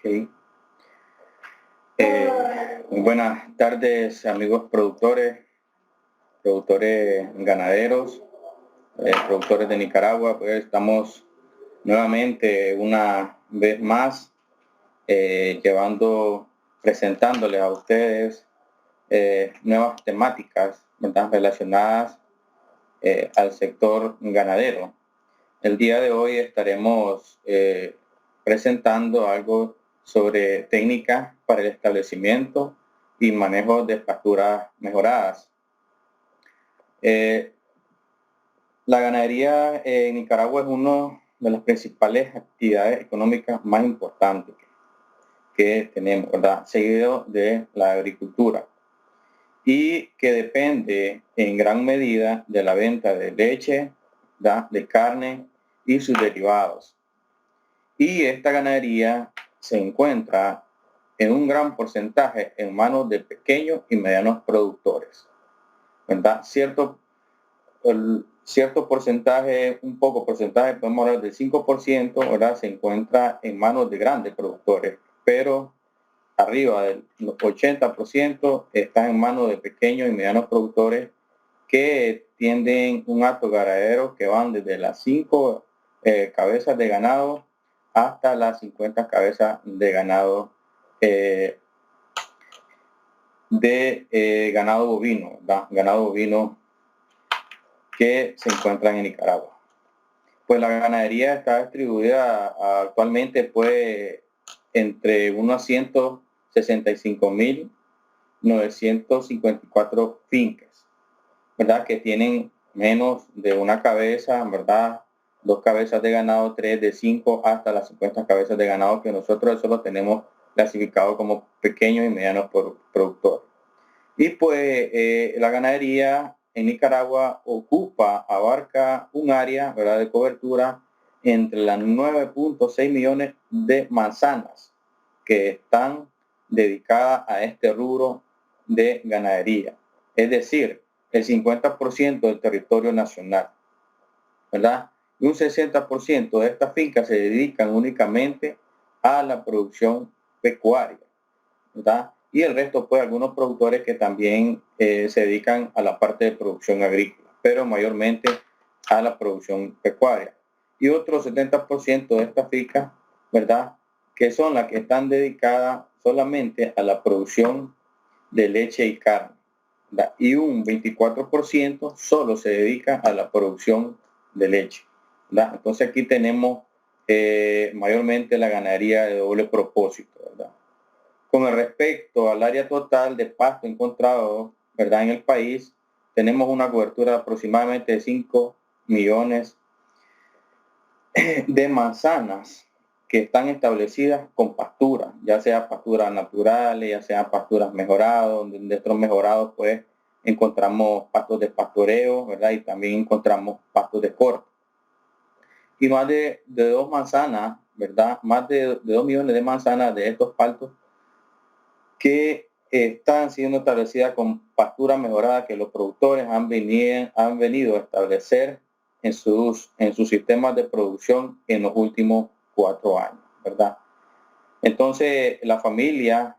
Muy buenas tardes, amigos productores ganaderos, productores de Nicaragua. Pues estamos nuevamente una vez más presentándoles a ustedes nuevas temáticas, ¿verdad?, relacionadas al sector ganadero. El día de hoy estaremos presentando algo sobre técnicas para el establecimiento y manejo de pasturas mejoradas. La ganadería en Nicaragua es una de las principales actividades económicas más importantes que tenemos, ¿verdad?, seguido de la agricultura, y que depende en gran medida de la venta de leche, ¿verdad?, de carne y sus derivados. Y esta ganadería se encuentra en un gran porcentaje en manos de pequeños y medianos productores, ¿verdad? Cierto porcentaje, podemos hablar del 5%, ¿verdad?, se encuentra en manos de grandes productores, pero arriba del 80% está en manos de pequeños y medianos productores que tienen un hato ganadero que van desde las 5 cabezas de ganado hasta las 50 cabezas de ganado ganado bovino, ¿verdad? Ganado bovino que se encuentran en Nicaragua. Pues la ganadería está distribuida actualmente pues entre unos 165.954 fincas, ¿verdad?, que tienen menos de una cabeza, ¿verdad?, 2 cabezas de ganado, 3 de 5 hasta las 50 cabezas de ganado, que nosotros eso lo tenemos clasificado como pequeños y medianos productores. Y pues la ganadería en Nicaragua abarca un área, ¿verdad?, de cobertura entre las 9.6 millones de manzanas que están dedicadas a este rubro de ganadería. Es decir, el 50% del territorio nacional, ¿verdad? Y un 60% de estas fincas se dedican únicamente a la producción pecuaria, ¿verdad? Y el resto, pues, algunos productores que también se dedican a la parte de producción agrícola, pero mayormente a la producción pecuaria. Y otro 70% de estas fincas, ¿verdad?, que son las que están dedicadas solamente a la producción de leche y carne, ¿verdad? Y un 24% solo se dedica a la producción de leche, ¿verdad? Entonces aquí tenemos mayormente la ganadería de doble propósito, ¿verdad? Con respecto al área total de pasto encontrado, ¿verdad?, en el país, tenemos una cobertura de aproximadamente de 5 millones de manzanas que están establecidas con pasturas, ya sea pasturas naturales, ya sea pasturas mejoradas, donde dentro mejorados pues encontramos pastos de pastoreo, ¿verdad?, y también encontramos pastos de corte. Y más de 2 manzanas, ¿verdad?, más de 2 millones de manzanas de estos pastos que están siendo establecidas con pasturas mejoradas que los productores han venido a establecer en sus sistemas de producción en los últimos 4 años, ¿verdad? Entonces, la familia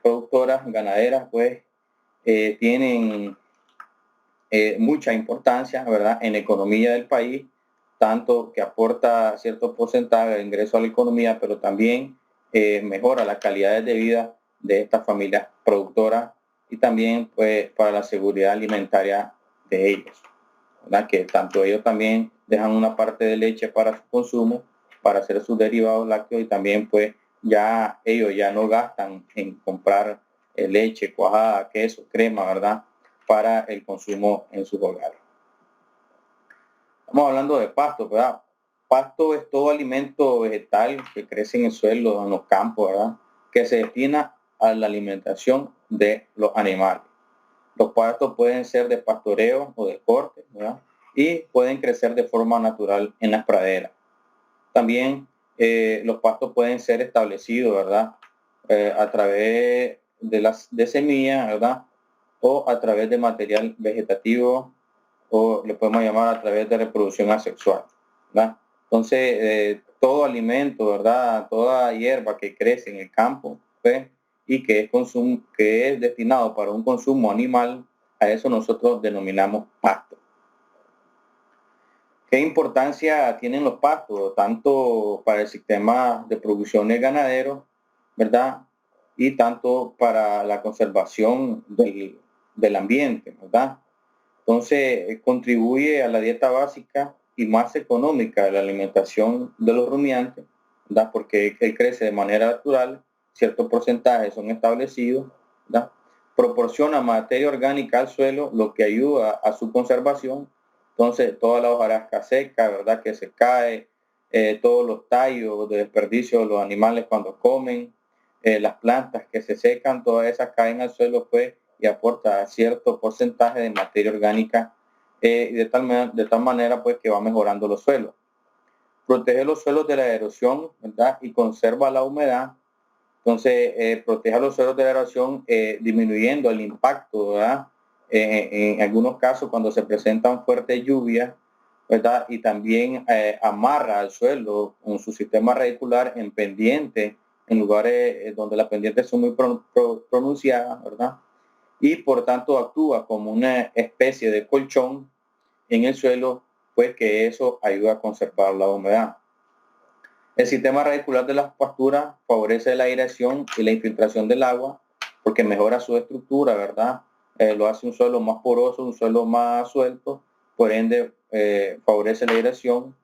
productoras ganaderas, pues, tienen mucha importancia, ¿verdad?, en la economía del país, tanto que aporta cierto porcentaje de ingreso a la economía, pero también mejora las calidades de vida de estas familias productoras y también pues para la seguridad alimentaria de ellos, ¿verdad?, que tanto ellos también dejan una parte de leche para su consumo, para hacer sus derivados lácteos, y también pues ya ellos ya no gastan en comprar leche, cuajada, queso, crema, ¿verdad?, para el consumo en sus hogares. Estamos hablando de pasto, ¿verdad? Pasto es todo alimento vegetal que crece en el suelo, en los campos, ¿verdad?, que se destina a la alimentación de los animales. Los pastos pueden ser de pastoreo o de corte, ¿verdad?, y pueden crecer de forma natural en las praderas. También los pastos pueden ser establecidos, ¿verdad?, a través de semillas, ¿verdad?, o a través de material vegetativo, o le podemos llamar a través de reproducción asexual, ¿verdad? Entonces, todo alimento, ¿verdad? Toda hierba que crece en el campo, pues, y que es destinado para un consumo animal, a eso nosotros denominamos pasto. ¿Qué importancia tienen los pastos, tanto para el sistema de producción de ganaderos, ¿verdad? Y tanto para la conservación del ambiente, ¿verdad? Entonces, contribuye a la dieta básica y más económica de la alimentación de los rumiantes, ¿verdad? Porque él crece de manera natural, ciertos porcentajes son establecidos, ¿verdad? Proporciona materia orgánica al suelo, lo que ayuda a su conservación. Entonces, toda la hojarasca seca, ¿verdad? Que se cae, todos los tallos de desperdicio de los animales cuando comen, las plantas que se secan, todas esas caen al suelo, pues, y aporta cierto porcentaje de materia orgánica de tal manera pues que va mejorando los suelos. Protege los suelos de la erosión, ¿verdad? Y conserva la humedad. Entonces, protege los suelos de la erosión disminuyendo el impacto, ¿verdad? En algunos casos cuando se presentan fuertes lluvias, ¿verdad? Y también amarra al suelo con su sistema radicular en pendiente, en lugares donde las pendientes son muy pronunciadas, ¿verdad? Y por tanto actúa como una especie de colchón en el suelo, pues que eso ayuda a conservar la humedad. El sistema radicular de las pasturas favorece la aireación y la infiltración del agua porque mejora su estructura, ¿verdad? Lo hace un suelo más poroso, un suelo más suelto, por ende favorece la aireación,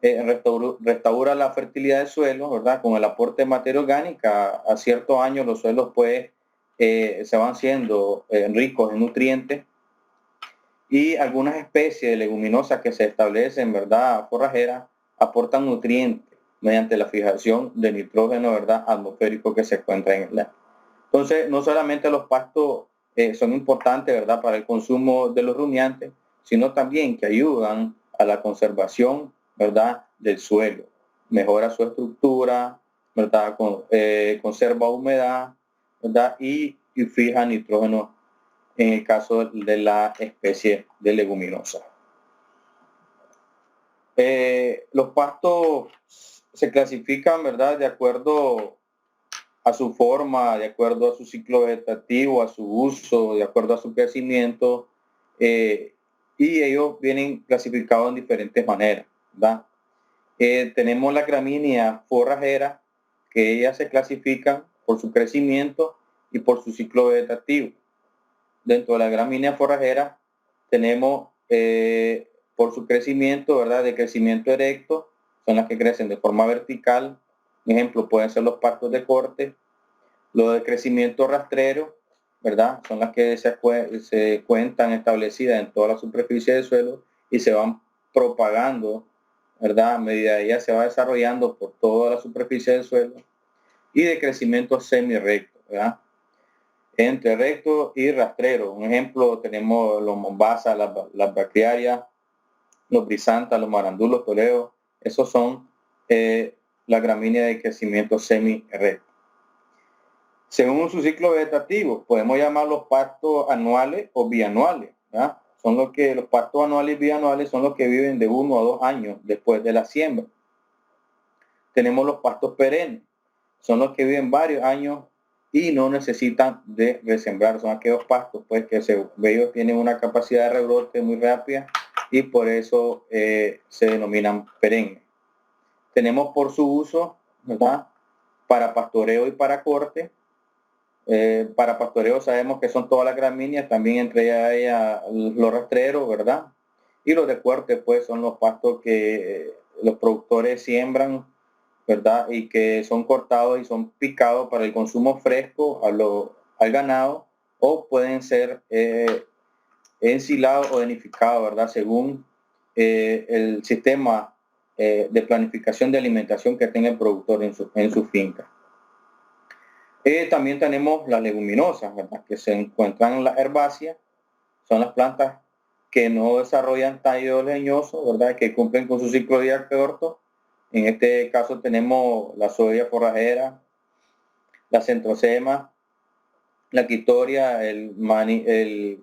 restaura la fertilidad del suelo, ¿verdad? Con el aporte de materia orgánica, a ciertos años los suelos pues se van siendo ricos en nutrientes y algunas especies de leguminosas que se establecen, ¿verdad? Forrajeras, aportan nutrientes mediante la fijación de nitrógeno, ¿verdad? Atmosférico que se encuentra en el aire. Entonces, no solamente los pastos son importantes, ¿verdad? Para el consumo de los rumiantes, sino también que ayudan a la conservación, ¿verdad? Del suelo. Mejora su estructura, ¿verdad? Conserva humedad, ¿verdad? Y fija nitrógeno en el caso de la especie de leguminosa. Los pastos se clasifican, ¿verdad? De acuerdo a su forma, de acuerdo a su ciclo vegetativo, a su uso, de acuerdo a su crecimiento, y ellos vienen clasificados en diferentes maneras, ¿verdad? Tenemos la gramínea forrajera, que ellas se clasifican por su crecimiento y por su ciclo vegetativo. Dentro de la gramínea forrajera tenemos por su crecimiento, ¿verdad? De crecimiento erecto, son las que crecen de forma vertical. Un ejemplo pueden ser los pastos de corte. Los de crecimiento rastrero, ¿verdad? Son las que se cuentan establecidas en toda la superficie del suelo y se van propagando, ¿verdad? A medida que ella se va desarrollando por toda la superficie del suelo. Y de crecimiento semi-recto, ¿verdad? Entre recto y rastrero. Un ejemplo, tenemos los mombasas, las braquiarias, los brisantas, los marandulos, toleos. Esos son la gramínea de crecimiento semi-recto. Según su ciclo vegetativo, podemos llamarlos pastos anuales o bianuales, ¿verdad? Los pastos anuales y bianuales son los que viven de 1 a 2 años después de la siembra. Tenemos los pastos perennes, son los que viven varios años y no necesitan de resembrar. Son aquellos pastos pues que ellos tienen una capacidad de rebrote muy rápida y por eso se denominan perennes. Tenemos por su uso, ¿verdad? Para pastoreo y para corte. Para pastoreo sabemos que son todas las gramíneas, también entre ellas los rastreros, ¿verdad? Y los de corte pues son los pastos que los productores siembran, ¿verdad? Y que son cortados y son picados para el consumo fresco al ganado, o pueden ser ensilados o denificados, ¿verdad? Según el sistema de planificación de alimentación que tenga el productor en su finca. También tenemos las leguminosas, ¿verdad? Que se encuentran en las herbáceas, son las plantas que no desarrollan tallo leñoso, ¿verdad? Que cumplen con su ciclo de vida corto. En este caso tenemos la soya forrajera, la centrosema, la quitoria, el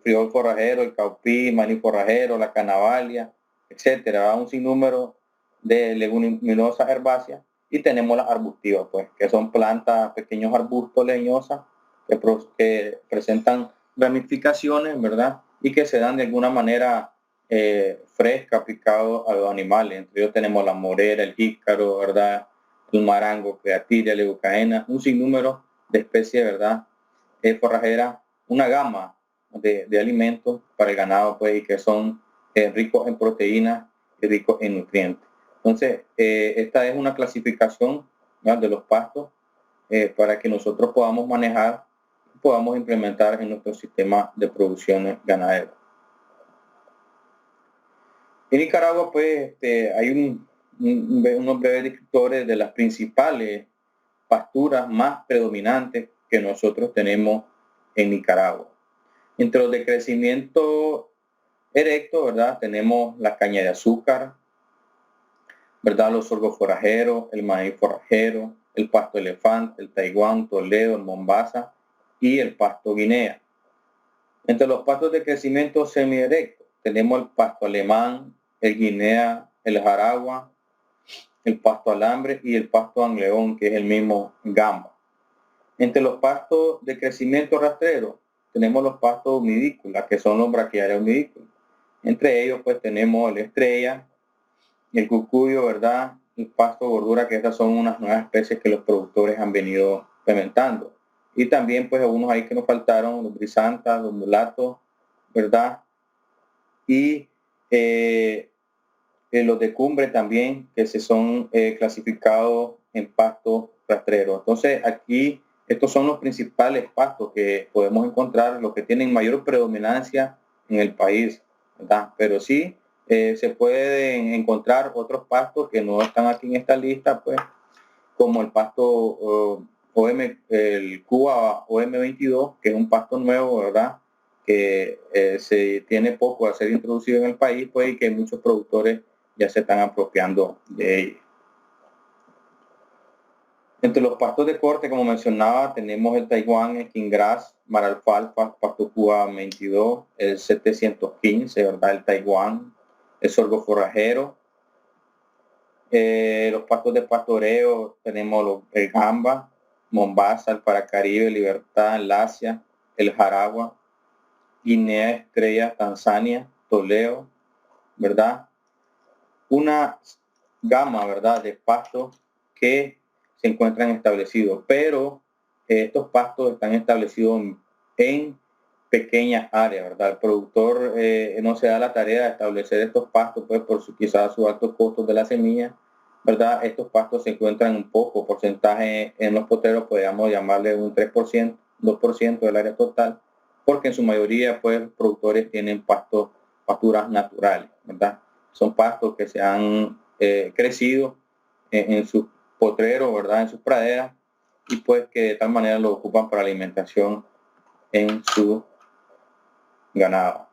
frijol forrajero, el caupí, maní forrajero, la canavalia, etcétera. Un sinnúmero de leguminosas herbáceas, y tenemos las arbustivas, pues, que son plantas, pequeños arbustos leñosas que presentan ramificaciones, ¿verdad? Y que se dan de alguna manera fresca, picado a los animales. Entre ellos tenemos la morera, el jícaro, ¿verdad? El marango, creatiria, leucaena, un sinnúmero de especies, ¿verdad? Forrajeras, una gama de alimentos para el ganado, pues, y que son ricos en proteínas y ricos en nutrientes. Entonces, esta es una clasificación, ¿verdad?, de los pastos para que nosotros podamos manejar, podamos implementar en nuestro sistema de producción ganadera. En Nicaragua, pues, hay unos breves descriptores de las principales pasturas más predominantes que nosotros tenemos en Nicaragua. Entre los de crecimiento erecto, ¿verdad?, tenemos la caña de azúcar, ¿verdad?, los sorgos forajeros, el maíz forrajero, el pasto elefante, el Taiwán, Toledo, el Mombasa y el pasto guinea. Entre los pastos de crecimiento semierecto tenemos el pasto alemán, el guinea, el jaragua, el pasto alambre y el pasto angleón, que es el mismo gamba. Entre los pastos de crecimiento rastrero tenemos los pastos humidícolas, que son los braquiarios humidícolas. Entre ellos, pues, tenemos el estrella, el cucuyo, ¿verdad?, el pasto gordura, que estas son unas nuevas especies que los productores han venido implementando. Y también, pues, algunos ahí que nos faltaron, los brisantas, los mulatos, ¿verdad? Y los de cumbre también, que se son clasificados en pastos rastreros. Entonces, aquí, estos son los principales pastos que podemos encontrar, los que tienen mayor predominancia en el país, ¿verdad? Pero sí, se pueden encontrar otros pastos que no están aquí en esta lista, pues, como el pasto el Cuba OM22, que es un pasto nuevo, ¿verdad?, que se tiene poco a ser introducido en el país, pues, y que muchos productores ya se están apropiando de ella. Entre los pastos de corte, como mencionaba, tenemos el Taiwán, el Kinggrass, maralfalfa, pasto Cuba 22, el 715, ¿verdad?, el Taiwán, el sorgo forrajero. Los pastos de pastoreo tenemos el gamba, Mombasa, el Paracaribe, Libertad, Lacia, el Jaragua, Guinea Estrella, Tanzania, Toledo, ¿verdad? Una gama, ¿verdad?, de pastos que se encuentran establecidos, pero estos pastos están establecidos en pequeñas áreas, ¿verdad? El productor no se da la tarea de establecer estos pastos, pues, por quizás sus altos costos de la semilla, ¿verdad? Estos pastos se encuentran un poco porcentaje en los potreros, podríamos llamarle un 3%, 2% del área total, porque en su mayoría, pues, productores tienen pasturas naturales, ¿verdad? Son pastos que se han crecido en sus potreros, ¿verdad?, en sus praderas, y pues que de tal manera lo ocupan para alimentación en su ganado.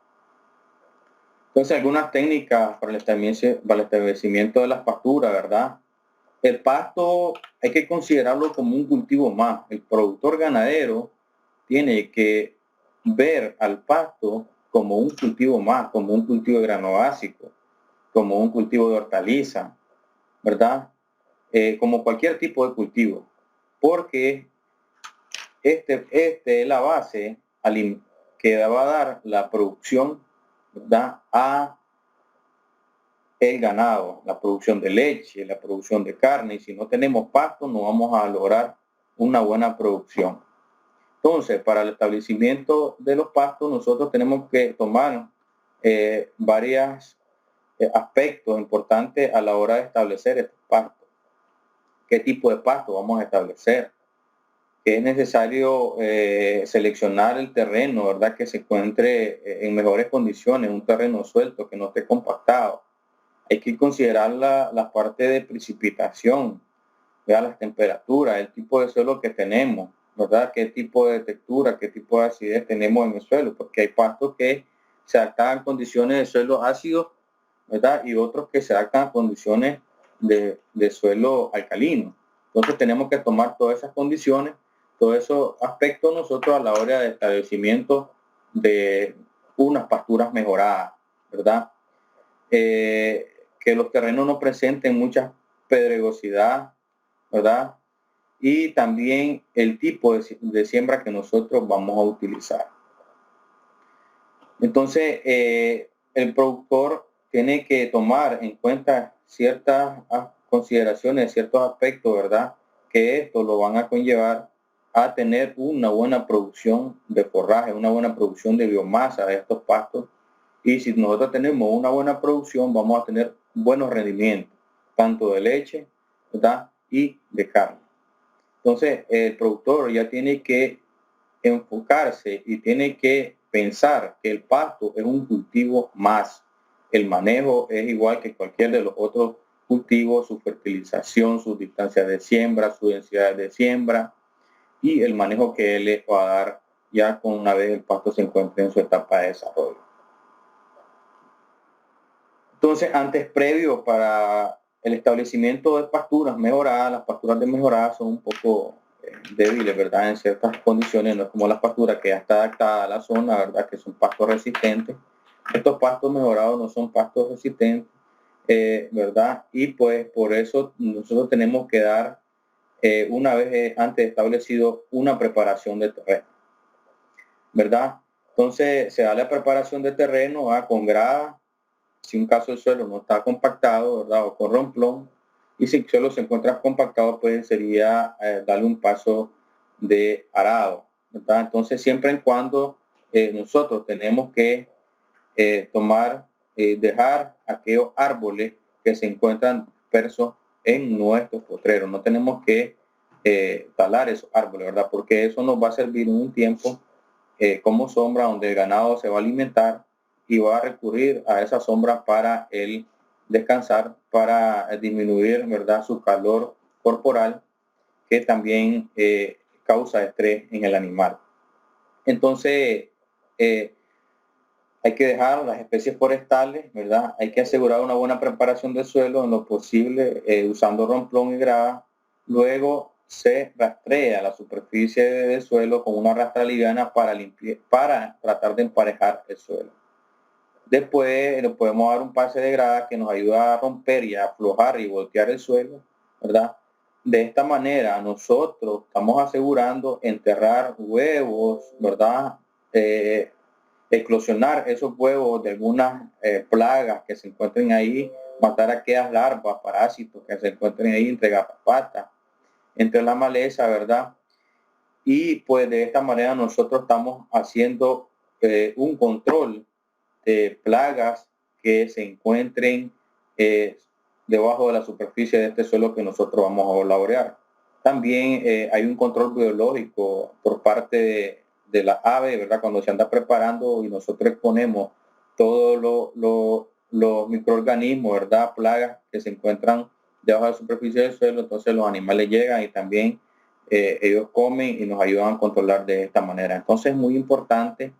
Entonces, algunas técnicas para el establecimiento de las pasturas, ¿verdad? El pasto hay que considerarlo como un cultivo más. El productor ganadero tiene que ver al pasto como un cultivo más, como un cultivo de grano básico, como un cultivo de hortaliza, ¿verdad? Como cualquier tipo de cultivo, porque este es la base que va a dar la producción, ¿verdad?, a el ganado, la producción de leche, la producción de carne, y si no tenemos pasto no vamos a lograr una buena producción. Entonces, para el establecimiento de los pastos, nosotros tenemos que tomar varios aspectos importantes a la hora de establecer estos pastos. ¿Qué tipo de pasto vamos a establecer? Que es necesario seleccionar el terreno, ¿verdad?, que se encuentre en mejores condiciones, un terreno suelto, que no esté compactado. Hay que considerar la parte de precipitación, ¿verdad?, las temperaturas, el tipo de suelo que tenemos, ¿verdad?, qué tipo de textura, qué tipo de acidez tenemos en el suelo, porque hay pastos que se adaptan a condiciones de suelo ácido, ¿verdad?, y otros que se adaptan a condiciones de suelo alcalino. Entonces tenemos que tomar todas esas condiciones, todos esos aspectos nosotros a la hora de establecimiento de unas pasturas mejoradas, ¿verdad? que los terrenos no presenten mucha pedregosidad, ¿verdad? Y también el tipo de siembra que nosotros vamos a utilizar. Entonces, el productor tiene que tomar en cuenta ciertas consideraciones, ciertos aspectos, ¿verdad? Que esto lo van a conllevar a tener una buena producción de forraje, una buena producción de biomasa de estos pastos. Y si nosotros tenemos una buena producción, vamos a tener buenos rendimientos, tanto de leche, ¿verdad? Y de carne. Entonces, el productor ya tiene que enfocarse y tiene que pensar que el pasto es un cultivo más. El manejo es igual que cualquier de los otros cultivos, su fertilización, su distancia de siembra, su densidad de siembra y el manejo que él le va a dar ya con una vez el pasto se encuentre en su etapa de desarrollo. Entonces, antes previo para el establecimiento de pasturas mejoradas, las pasturas de mejoradas son un poco débiles, ¿verdad? En ciertas condiciones, no es como las pasturas que ya está adaptada a la zona, ¿verdad? Que son pastos resistentes. Estos pastos mejorados no son pastos resistentes, ¿verdad? Y pues por eso nosotros tenemos que dar, una vez antes establecido, una preparación de terreno, ¿verdad? Entonces se da la preparación de terreno con grada, si un caso el suelo no está compactado, ¿verdad? O con romplón. Y si el suelo se encuentra compactado, pues sería darle un paso de arado, ¿verdad? Entonces, siempre en cuando nosotros tenemos que dejar aquellos árboles que se encuentran dispersos en nuestros potreros. No tenemos que talar esos árboles, ¿verdad? Porque eso nos va a servir en un tiempo como sombra donde el ganado se va a alimentar y va a recurrir a esa sombra para el descansar, para disminuir, ¿verdad?, su calor corporal, que también causa estrés en el animal. Entonces, hay que dejar las especies forestales, ¿verdad? Hay que asegurar una buena preparación del suelo en lo posible, usando romplón y grava. Luego se rastrea la superficie del suelo con una rastra liviana para tratar de emparejar el suelo. Después le podemos dar un pase de grada que nos ayuda a romper y a aflojar y voltear el suelo, ¿verdad? De esta manera nosotros estamos asegurando enterrar huevos, ¿verdad? Eclosionar esos huevos de algunas plagas que se encuentren ahí, matar aquellas larvas, parásitos que se encuentren ahí entre garrapatas, entre la maleza, ¿verdad? Y pues de esta manera nosotros estamos haciendo un control de plagas que se encuentren debajo de la superficie de este suelo que nosotros vamos a laborear. También hay un control biológico por parte de la ave, ¿verdad? Cuando se anda preparando y nosotros exponemos todos los microorganismos, ¿verdad? Plagas que se encuentran debajo de la superficie del suelo, entonces los animales llegan y también ellos comen y nos ayudan a controlar de esta manera. Entonces es muy importante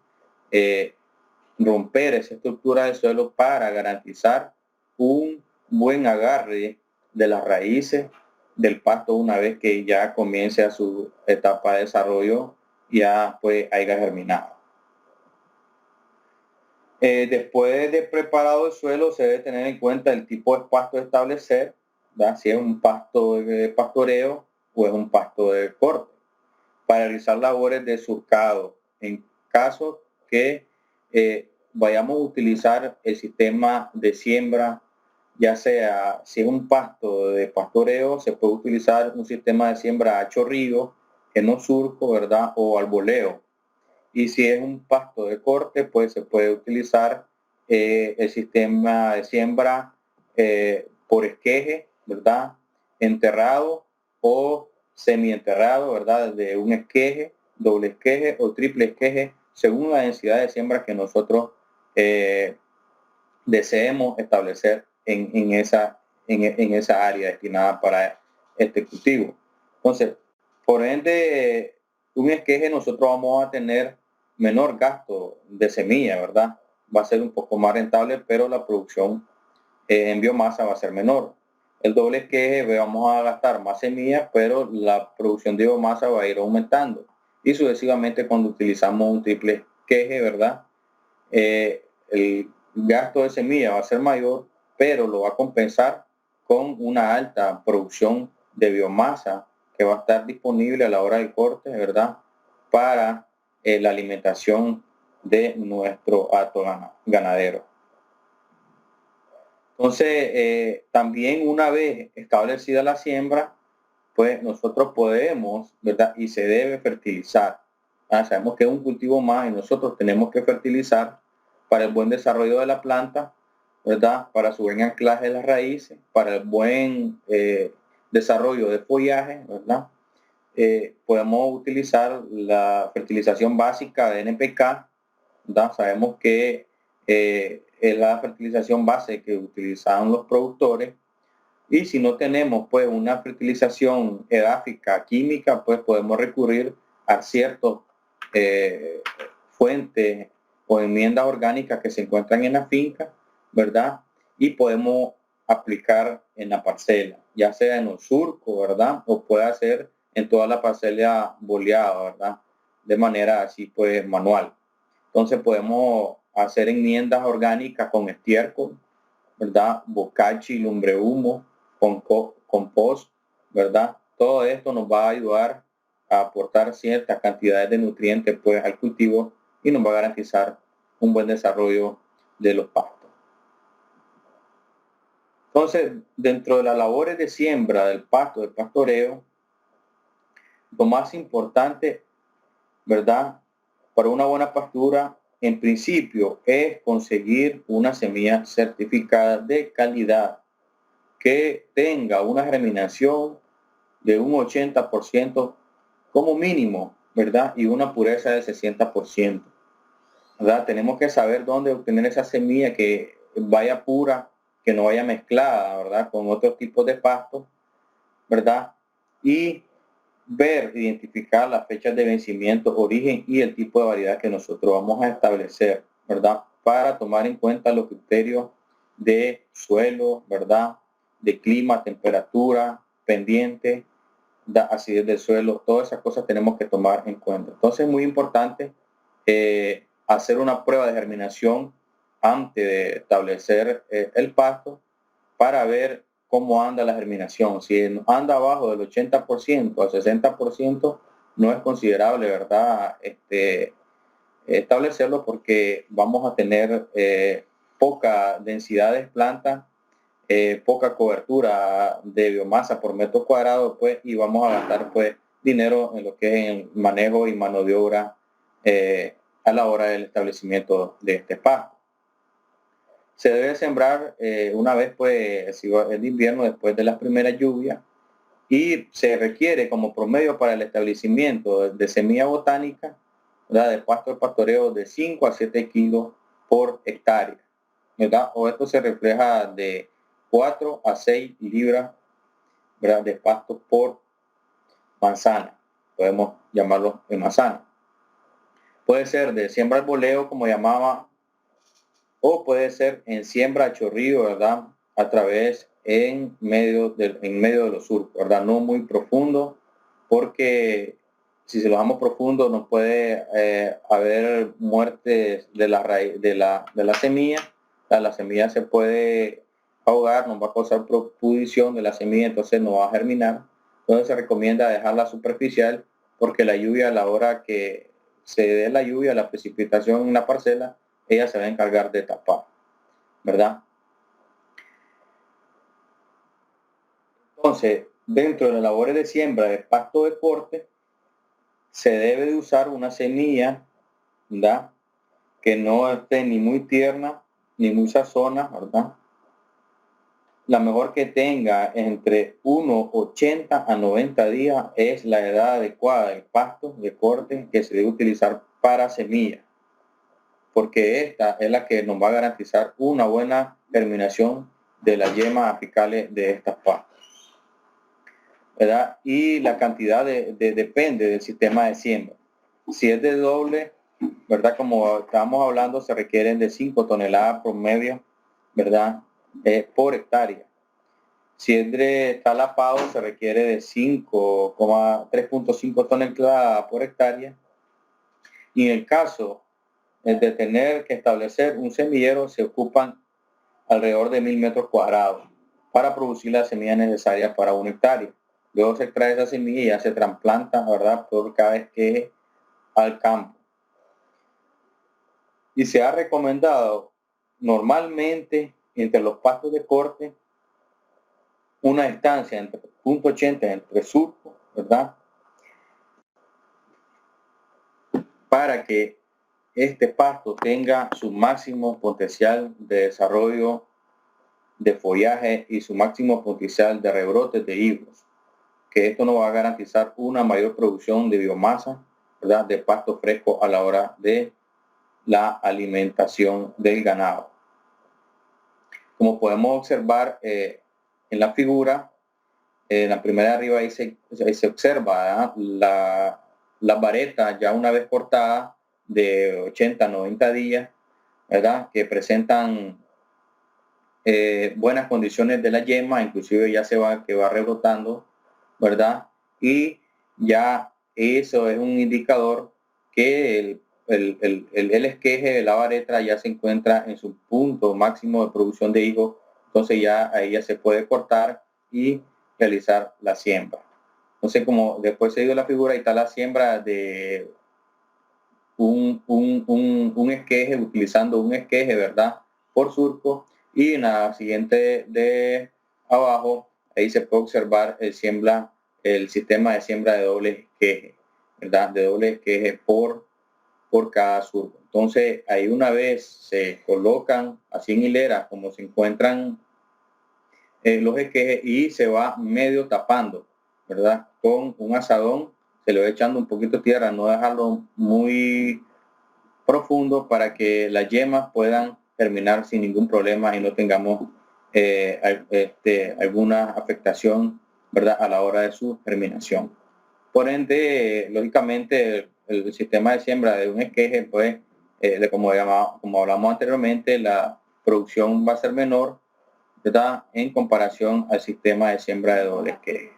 romper esa estructura del suelo para garantizar un buen agarre de las raíces del pasto una vez que ya comience a su etapa de desarrollo, ya pues haya germinado. Después de preparado el suelo, se debe tener en cuenta el tipo de pasto a establecer, ¿verdad? Si es un pasto de pastoreo o es un pasto de corte, para realizar labores de surcado. En caso que vayamos a utilizar el sistema de siembra, ya sea si es un pasto de pastoreo, se puede utilizar un sistema de siembra a chorrillo, que no surco, ¿verdad? O al voleo. Y si es un pasto de corte, pues se puede utilizar el sistema de siembra por esqueje, ¿verdad? Enterrado o semienterrado, ¿verdad? De un esqueje, doble esqueje o triple esqueje, según la densidad de siembra que nosotros deseemos establecer en esa área destinada para este cultivo. Entonces, por ende, un esqueje nosotros vamos a tener menor gasto de semilla, ¿verdad? Va a ser un poco más rentable, pero la producción en biomasa va a ser menor. El doble esqueje vamos a gastar más semillas, pero la producción de biomasa va a ir aumentando. Y sucesivamente cuando utilizamos un triple esqueje, ¿verdad? El gasto de semilla va a ser mayor, pero lo va a compensar con una alta producción de biomasa que va a estar disponible a la hora del corte, ¿verdad? Para la alimentación de nuestro hato ganadero. Entonces, también una vez establecida la siembra, pues nosotros podemos, ¿verdad? Y se debe fertilizar. Sabemos que es un cultivo más y nosotros tenemos que fertilizar para el buen desarrollo de la planta, ¿verdad? Para su buen anclaje de las raíces, para el buen desarrollo de follaje, ¿verdad? Podemos utilizar la fertilización básica de NPK, ¿verdad? Sabemos que es la fertilización base que utilizaban los productores, y si no tenemos pues una fertilización edáfica química, pues podemos recurrir a ciertos fuentes o enmiendas orgánicas que se encuentran en la finca, ¿verdad? Y podemos aplicar en la parcela, ya sea en un surco, ¿verdad? O puede ser en toda la parcela boleada, ¿verdad? De manera así pues manual. Entonces podemos hacer enmiendas orgánicas con estiércol, ¿verdad? Bocachi, lumbrehumo, compost, ¿verdad? Todo esto nos va a ayudar a aportar ciertas cantidades de nutrientes pues al cultivo y nos va a garantizar un buen desarrollo de los pastos. Entonces, dentro de las labores de siembra del pasto, del pastoreo, lo más importante, ¿verdad? Para una buena pastura, en principio, es conseguir una semilla certificada de calidad que tenga una germinación de un 80% como mínimo, ¿verdad? Y una pureza del 60%, ¿verdad? Tenemos que saber dónde obtener esa semilla que vaya pura, que no vaya mezclada, ¿verdad? Con otros tipos de pastos, ¿verdad? Y ver, identificar las fechas de vencimiento, origen y el tipo de variedad que nosotros vamos a establecer, ¿verdad? Para tomar en cuenta los criterios de suelo, ¿verdad? De clima, temperatura, pendiente, acidez del suelo, todas esas cosas tenemos que tomar en cuenta. Entonces es muy importante hacer una prueba de germinación antes de establecer el pasto para ver cómo anda la germinación. Si anda abajo del 80% al 60%, no es considerable, ¿verdad? Establecerlo porque vamos a tener poca densidad de plantas, poca cobertura de biomasa por metro cuadrado, pues, y vamos a gastar pues dinero en lo que es el manejo y mano de obra a la hora del establecimiento de este pasto. Se debe sembrar una vez pues si es de invierno, después de las primeras lluvias, y se requiere como promedio para el establecimiento de semilla botánica, ¿verdad? De pasto de pastoreo de 5 a 7 kilos por hectárea, ¿verdad? O esto se refleja de 4 a 6 libras, ¿verdad? De pasto por manzana, podemos llamarlo en manzana. Puede ser de siembra al boleo, como llamaba, o puede ser en siembra a chorrillo, ¿verdad? A través en medio de los surcos, ¿verdad? No muy profundo, porque si se lo dejamos profundo no puede haber muertes de la raíz de la semilla. La semilla se puede ahogar, nos va a causar pudrición de la semilla, entonces no va a germinar. Entonces se recomienda dejarla superficial, porque la lluvia, a la hora que se dé la lluvia, la precipitación en la parcela, ella se va a encargar de tapar, ¿verdad? Entonces, dentro de las labores de siembra de pasto de corte, se debe de usar una semilla, ¿verdad? Que no esté ni muy tierna ni muy sazona, ¿verdad? La mejor que tenga entre 1,80 a 90 días es la edad adecuada del pasto de corte que se debe utilizar para semilla, porque esta es la que nos va a garantizar una buena germinación de las yemas apicales de estas pastas, ¿verdad? Y la cantidad depende del sistema de siembra. Si es de doble, ¿verdad? Como estábamos hablando, se requieren de 5 toneladas promedio, ¿verdad? Por hectárea. Si es de talapado, se requiere de 3,5 toneladas por hectárea. Y en el caso de tener que establecer un semillero, se ocupan alrededor de 1000 metros cuadrados para producir las semillas necesarias para 1 hectárea. Luego se extrae esa semilla y ya se trasplanta, ¿verdad?, por cada esqueje al campo. Y se ha recomendado normalmente entre los pastos de corte una distancia entre 0.80 entre surco, ¿verdad?, para que este pasto tenga su máximo potencial de desarrollo de follaje y su máximo potencial de rebrotes de higos, que esto nos va a garantizar una mayor producción de biomasa, ¿verdad?, de pasto fresco a la hora de la alimentación del ganado. Como podemos observar en la figura, en la primera de arriba ahí se observa la vareta ya una vez cortada de 80 a 90 días, ¿verdad?, que presentan buenas condiciones de la yema, inclusive ya que va rebrotando, ¿verdad? Y ya eso es un indicador que el esqueje de la vareta ya se encuentra en su punto máximo de producción de higos, entonces ya ahí ya se puede cortar y realizar la siembra. Entonces, como después se dio la figura, ahí está la siembra de un esqueje, utilizando un esqueje, ¿verdad?, por surco, y en la siguiente de abajo, ahí se puede observar el sistema de siembra de doble esqueje, ¿verdad?, de doble esqueje por cada surco. Entonces, ahí una vez se colocan así en hilera, como se encuentran los esquejes, y se va medio tapando, ¿verdad?, con un asadón, se le va echando un poquito de tierra, no dejarlo muy profundo para que las yemas puedan germinar sin ningún problema y no tengamos alguna afectación, ¿verdad?, a la hora de su germinación. Por ende, lógicamente, el sistema de siembra de un esqueje, pues, como hablamos anteriormente, la producción va a ser menor, ¿verdad?, en comparación al sistema de siembra de doble esqueje.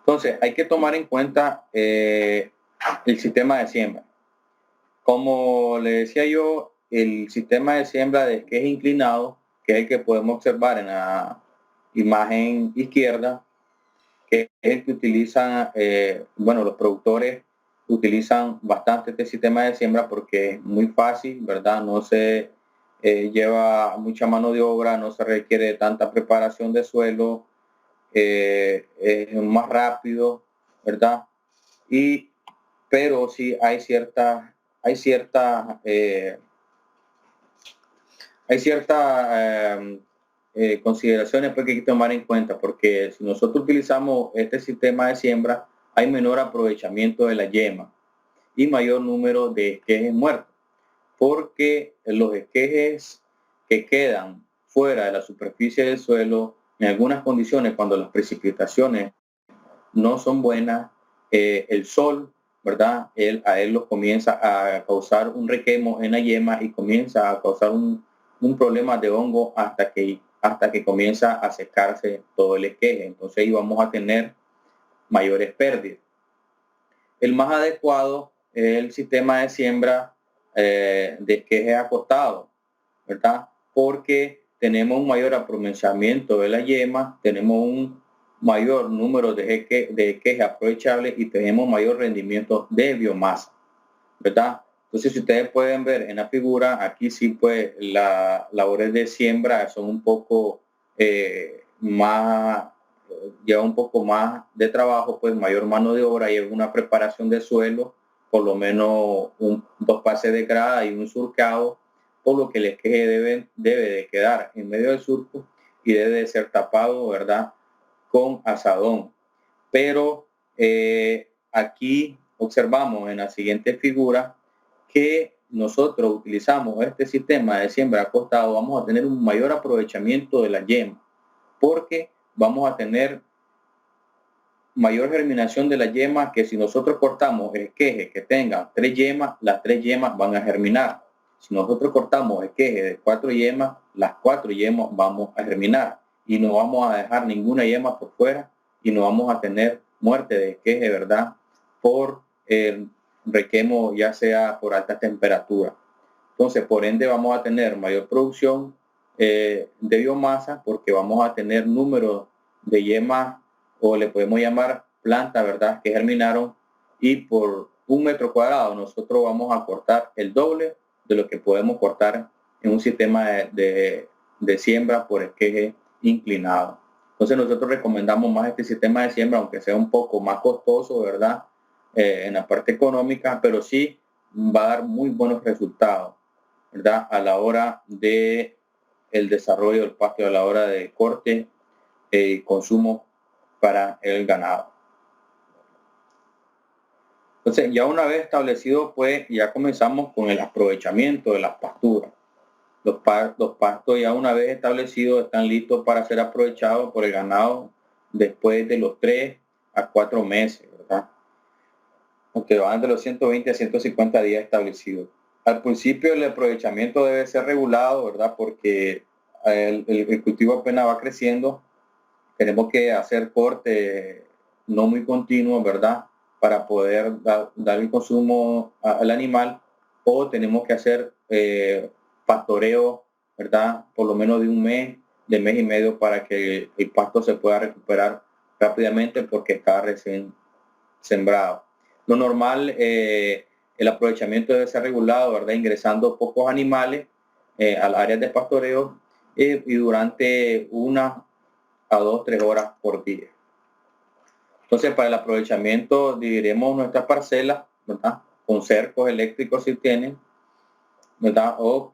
Entonces, hay que tomar en cuenta el sistema de siembra. Como le decía yo, el sistema de siembra de esqueje inclinado, que es el que podemos observar en la imagen izquierda, que es el que utilizan, los productores utilizan bastante este sistema de siembra porque es muy fácil, ¿verdad? No se lleva mucha mano de obra, no se requiere tanta preparación de suelo, es más rápido, ¿verdad? Pero sí hay ciertas consideraciones que hay que tomar en cuenta, porque si nosotros utilizamos este sistema de siembra, hay menor aprovechamiento de la yema y mayor número de esquejes muertos, porque los esquejes que quedan fuera de la superficie del suelo, en algunas condiciones, cuando las precipitaciones no son buenas, el sol, ¿verdad?, a él lo comienza a causar un requemo en la yema y comienza a causar un problema de hongo hasta que comienza a secarse todo el esqueje. Entonces ahí vamos a tener mayores pérdidas. El más adecuado es el sistema de siembra de esqueje acostado, ¿verdad?, porque tenemos un mayor aprovechamiento de la yema, tenemos un mayor número de esquejes aprovechables y tenemos mayor rendimiento de biomasa, ¿verdad? Entonces, si ustedes pueden ver en la figura, aquí sí, pues, las labores de siembra son un poco lleva un poco más de trabajo, pues mayor mano de obra, lleva una preparación de suelo, por lo menos 2 pases de grada y un surcado, por lo que el esqueje debe de quedar en medio del surco y debe de ser tapado, ¿verdad?, con asadón. Pero aquí observamos en la siguiente figura que nosotros utilizamos este sistema de siembra acostado, vamos a tener un mayor aprovechamiento de la yema, porque vamos a tener mayor germinación de la yema, que si nosotros cortamos esquejes que tengan 3 yemas, las 3 yemas van a germinar. Si nosotros cortamos esquejes de 4 yemas, las 4 yemas vamos a germinar y no vamos a dejar ninguna yema por fuera y no vamos a tener muerte de esqueje, ¿verdad?, por el requemo, ya sea por alta temperatura. Entonces, por ende, vamos a tener mayor producción de biomasa porque vamos a tener número de yemas, o le podemos llamar planta, ¿verdad?, que germinaron, y por 1 metro cuadrado nosotros vamos a cortar el doble de lo que podemos cortar en un sistema de siembra por esqueje inclinado. Entonces nosotros recomendamos más este sistema de siembra, aunque sea un poco más costoso, ¿verdad?, en la parte económica, pero sí va a dar muy buenos resultados, ¿verdad?, a la hora de el desarrollo del pasto, a la hora de corte y consumo para el ganado. Entonces, ya una vez establecido, pues ya comenzamos con el aprovechamiento de las pasturas. Los pastos ya una vez establecidos están listos para ser aprovechados por el ganado después de los 3 a 4 meses, ¿verdad?, aunque van de los 120 a 150 días establecidos. Al principio el aprovechamiento debe ser regulado, ¿verdad?, porque el cultivo apenas va creciendo. Tenemos que hacer corte no muy continuo, ¿verdad?, para poder dar el consumo al animal, o tenemos que hacer pastoreo, ¿verdad?, por lo menos de un mes, de mes y medio, para que el pasto se pueda recuperar rápidamente porque está recién sembrado. Lo normal, el aprovechamiento debe ser regulado, ¿verdad?, ingresando pocos animales al área de pastoreo y durante 1 a 2, 3 horas por día. Entonces, para el aprovechamiento dividiremos nuestras parcelas, ¿verdad?, con cercos eléctricos si tienen, ¿verdad?, o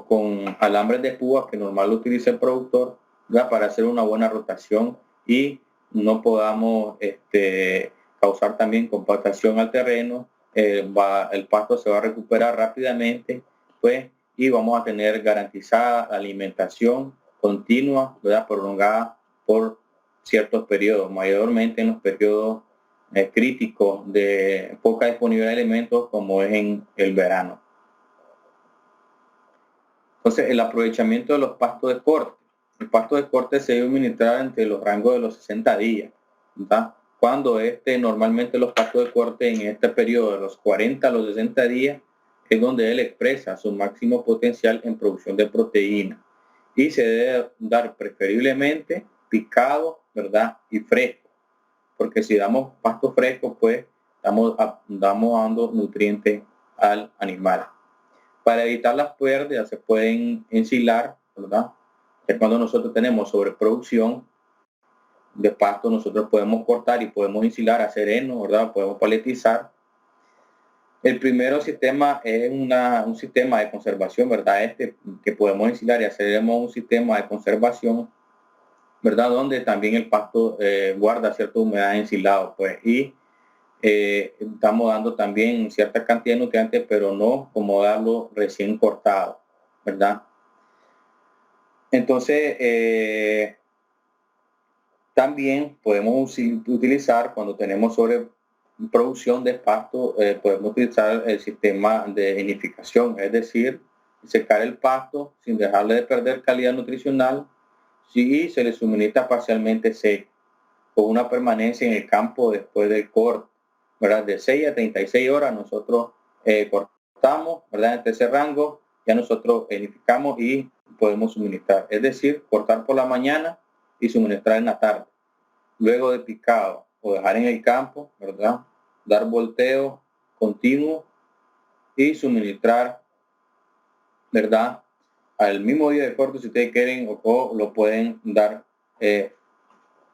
con alambres de púas que normal utiliza el productor, ¿verdad?, para hacer una buena rotación y no podamos causar también compactación al terreno. El pasto se va a recuperar rápidamente, pues, y vamos a tener garantizada alimentación continua, ¿verdad?, prolongada por ciertos periodos, mayormente en los periodos críticos de poca disponibilidad de alimentos, como es en el verano. Entonces, el aprovechamiento de los pastos de corte. El pasto de corte se debe administrar entre los rangos de los 60 días, ¿verdad?, cuando normalmente los pastos de corte en este periodo de los 40 a los 60 días es donde él expresa su máximo potencial en producción de proteína, y se debe dar preferiblemente picado, ¿verdad?, y fresco, porque si damos pasto fresco, pues estamos dando nutrientes al animal. Para evitar las pérdidas se pueden ensilar, ¿verdad? Es cuando nosotros tenemos sobreproducción de pasto, nosotros podemos cortar y podemos ensilar, hacer heno, ¿verdad?, podemos paletizar. El primero sistema es un sistema de conservación, ¿verdad?, que podemos ensilar, y haceremos un sistema de conservación, ¿verdad?, donde también el pasto guarda cierta humedad ensilado, pues, y estamos dando también cierta cantidad de nutrientes, pero no como darlo recién cortado, ¿verdad? Entonces, también podemos utilizar, cuando tenemos sobreproducción de pasto, podemos utilizar el sistema de inificación, es decir, secar el pasto sin dejarle de perder calidad nutricional, si se le suministra parcialmente seco, con una permanencia en el campo después del corte, ¿verdad?, de 6 a 36 horas nosotros cortamos, ¿verdad?, entre ese rango ya nosotros inificamos y podemos suministrar, es decir, cortar por la mañana y suministrar en la tarde, luego de picado, o dejar en el campo, ¿verdad?, dar volteo continuo y suministrar, ¿verdad?, al mismo día de corte si ustedes quieren, o lo pueden dar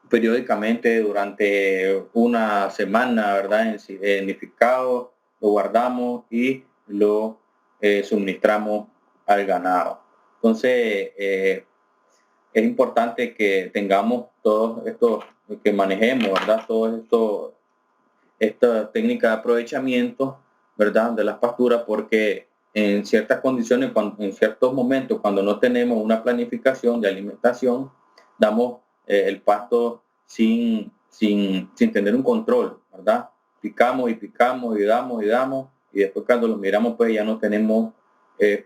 periódicamente durante una semana, ¿verdad?, inificado, lo guardamos y lo suministramos al ganado. Entonces, es importante que tengamos todos estos, que manejemos, ¿verdad?, esta técnica de aprovechamiento, ¿verdad?, de las pasturas, porque en ciertas condiciones, en ciertos momentos, cuando no tenemos una planificación de alimentación, damos el pasto sin tener un control, ¿verdad? Picamos y picamos y damos, y después cuando lo miramos, pues ya no tenemos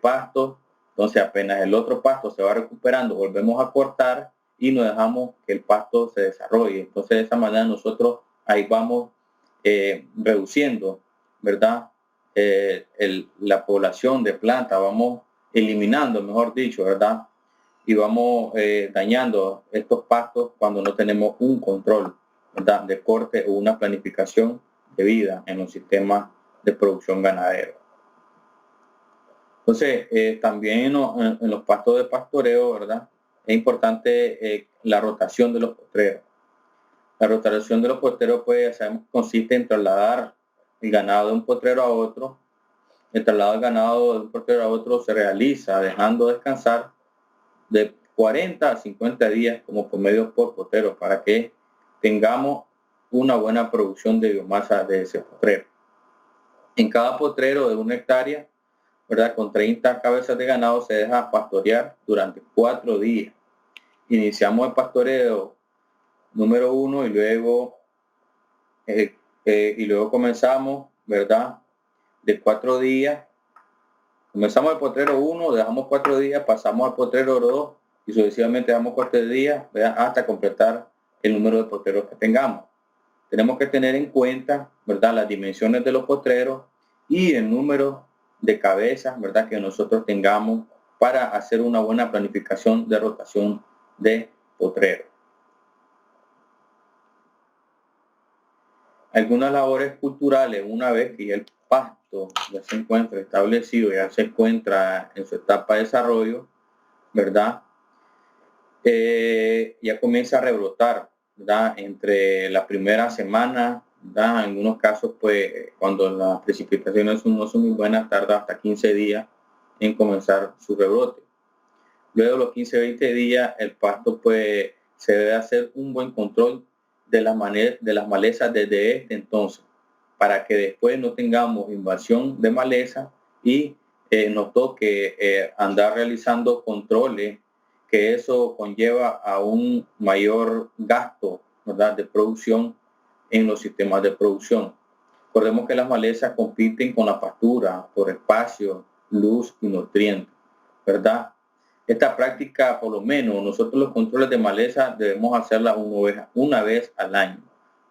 pasto. Entonces apenas el otro pasto se va recuperando, volvemos a cortar y no dejamos que el pasto se desarrolle. Entonces de esa manera nosotros ahí vamos reduciendo, ¿verdad?, la población de plantas, vamos eliminando, mejor dicho, ¿verdad? Y vamos dañando estos pastos cuando no tenemos un control, ¿verdad?, de corte o una planificación de vida en los sistemas de producción ganadero. Entonces, también en los pastos de pastoreo, ¿verdad?, es importante la rotación de los potreros. La rotación de los potreros, pues, ya sabemos, consiste en trasladar el ganado de un potrero a otro. El traslado del ganado de un potrero a otro se realiza dejando descansar de 40 a 50 días como promedio por potrero para que tengamos una buena producción de biomasa de ese potrero. En cada potrero de 1 hectárea, ¿verdad?, con 30 cabezas de ganado se deja pastorear durante 4 días. Iniciamos el pastoreo número 1 y luego comenzamos, ¿verdad?, de 4 días. Comenzamos el potrero 1, dejamos 4 días, pasamos al potrero 2 y sucesivamente damos 4 días, ¿verdad?, hasta completar el número de potreros que tengamos. Tenemos que tener en cuenta, ¿verdad?, las dimensiones de los potreros y el número de cabezas, ¿verdad?, que nosotros tengamos para hacer una buena planificación de rotación de potreros. Algunas labores culturales, una vez que ya el pasto ya se encuentra establecido, ya se encuentra en su etapa de desarrollo, ¿verdad?, ya comienza a rebrotar, ¿verdad?, entre la primera semana, ¿verdad?, en algunos casos, pues, cuando las precipitaciones no son muy buenas, tarda hasta 15 días en comenzar su rebrote. Luego de los 15-20 días, el pasto, pues, se debe hacer un buen control de las malezas desde este entonces, para que después no tengamos invasión de maleza y nos toque andar realizando controles, que eso conlleva a un mayor gasto, ¿verdad?, de producción en los sistemas de producción. Recordemos que las malezas compiten con la pastura por espacio, luz y nutrientes, ¿verdad? Esta práctica, por lo menos, nosotros los controles de maleza debemos hacerla una vez al año,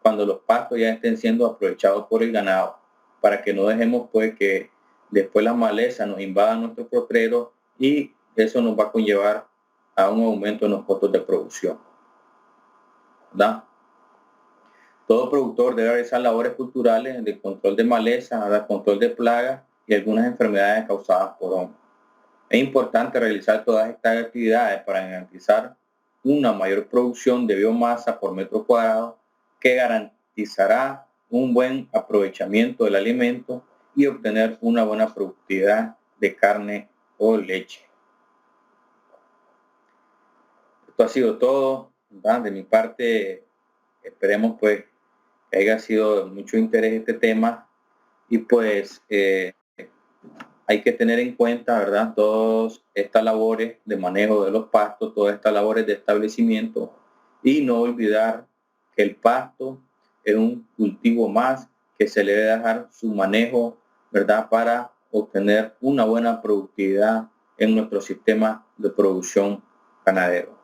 cuando los pastos ya estén siendo aprovechados por el ganado, para que no dejemos, pues, que después las malezas nos invadan nuestros potreros y eso nos va a conllevar a un aumento en los costos de producción, ¿verdad? Todo productor debe realizar labores culturales de control de maleza, de control de plagas y algunas enfermedades causadas por hongos. Es importante realizar todas estas actividades para garantizar una mayor producción de biomasa por metro cuadrado, que garantizará un buen aprovechamiento del alimento y obtener una buena productividad de carne o leche. Esto ha sido todo, ¿verdad?, de mi parte. Esperemos, pues, que haya sido de mucho interés este tema y, pues, hay que tener en cuenta, ¿verdad?, todas estas labores de manejo de los pastos, todas estas labores de establecimiento, y no olvidar que el pasto es un cultivo más que se le debe dejar su manejo, ¿verdad?, para obtener una buena productividad en nuestro sistema de producción ganadero.